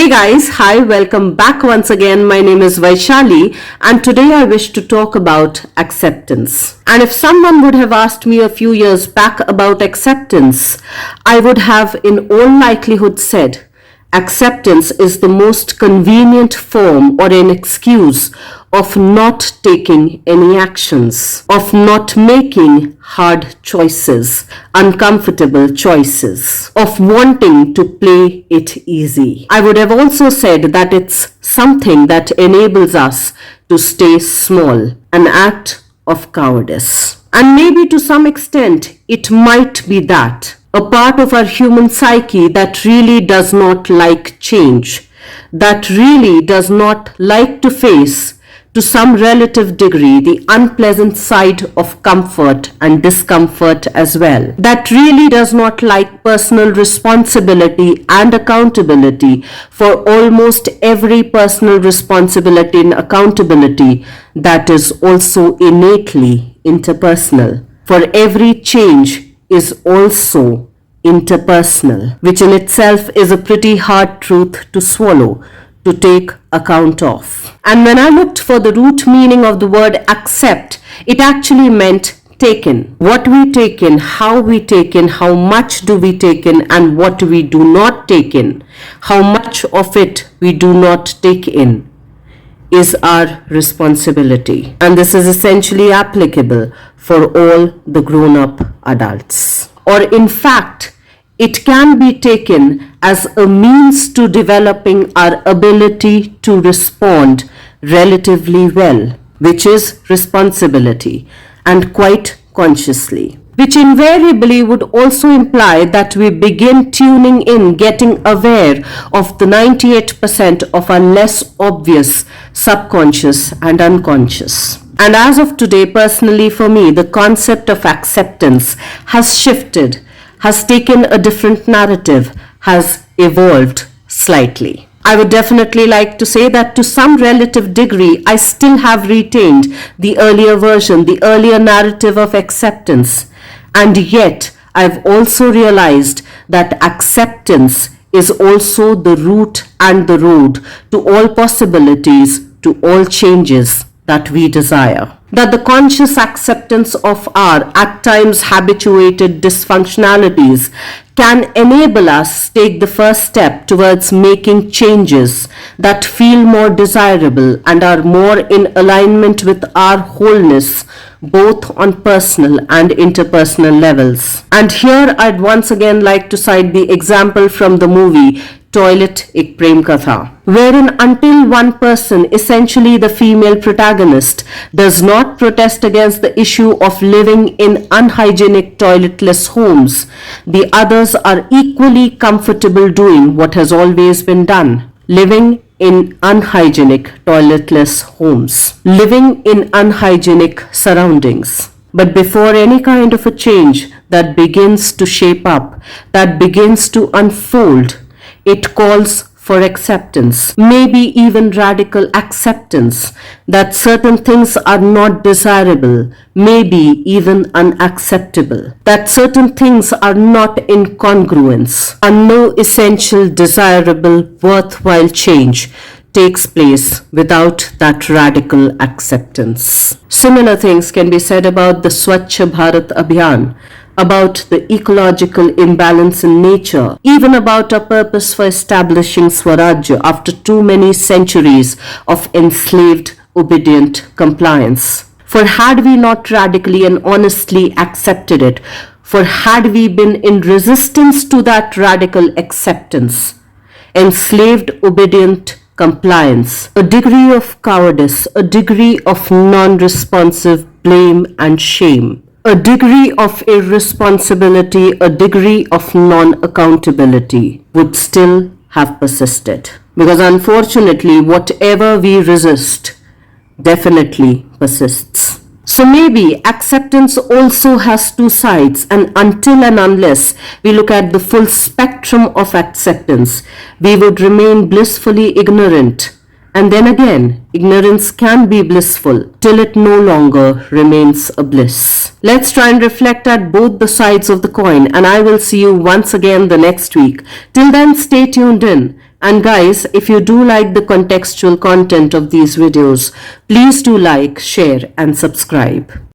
Hey guys, hi, welcome back once again. My name is Vaishali and today I wish to talk about acceptance. And if someone would have asked me a few years back about acceptance, I would have in all likelihood said, acceptance is the most convenient form or an excuse of not taking any actions, of not making hard choices, uncomfortable choices, of wanting to play it easy. I would have also said that it's something that enables us to stay small, an act of cowardice. And maybe to some extent, it might be that. A part of our human psyche that really does not like change, that really does not like to face, to some relative degree, the unpleasant side of comfort and discomfort as well. That really does not like personal responsibility and accountability for almost every personal responsibility and accountability that is also innately interpersonal. For every change is also interpersonal, which in itself is a pretty hard truth to swallow, to take account of. And when I looked for the root meaning of the word accept, it actually meant taken. What we take in, how we take in, how much do we take in, and what we do not take in, how much of it we do not take in, is our responsibility. And this is essentially applicable for all the grown-up adults. Or in fact, it can be taken as a means to developing our ability to respond relatively well, which is responsibility, and quite consciously. Which invariably would also imply that we begin tuning in, getting aware of the 98% of our less obvious subconscious and unconscious. And as of today, personally for me, the concept of acceptance has shifted, has taken a different narrative, has evolved slightly. I would definitely like to say that to some relative degree, I still have retained the earlier version, the earlier narrative of acceptance. And yet, I've also realized that acceptance is also the route and the road to all possibilities, to all changes that we desire. That the conscious acceptance of our, at times habituated dysfunctionalities can enable us take the first step towards making changes that feel more desirable and are more in alignment with our wholeness, both on personal and interpersonal levels. And here I'd once again like to cite the example from the movie Toilet Ek Prem Katha, wherein until one person, essentially the female protagonist, does not protest against the issue of living in unhygienic toiletless homes, the others are equally comfortable doing what has always been done, living in unhygienic toiletless homes, living in unhygienic surroundings. But before any kind of a change that begins to shape up, that begins to unfold, it calls for acceptance, maybe even radical acceptance, that certain things are not desirable, maybe even unacceptable, that certain things are not in congruence, and no essential, desirable, worthwhile change takes place without that radical acceptance. Similar things can be said about the Swachh Bharat Abhiyan, about the ecological imbalance in nature, even about our purpose for establishing Swarajya after too many centuries of enslaved, obedient compliance. For had we not radically and honestly accepted it, for had we been in resistance to that radical acceptance, enslaved, obedient compliance, a degree of cowardice, a degree of non-responsive blame and shame, a degree of irresponsibility, a degree of non-accountability would still have persisted. Because unfortunately, whatever we resist definitely persists. So maybe acceptance also has two sides, and until and unless we look at the full spectrum of acceptance, we would remain blissfully ignorant. And then again, ignorance can be blissful till it no longer remains a bliss. Let's try and reflect at both the sides of the coin, and I will see you once again the next week. Till then, stay tuned in And guys, if you do like the contextual content of these videos, please do like, share and subscribe.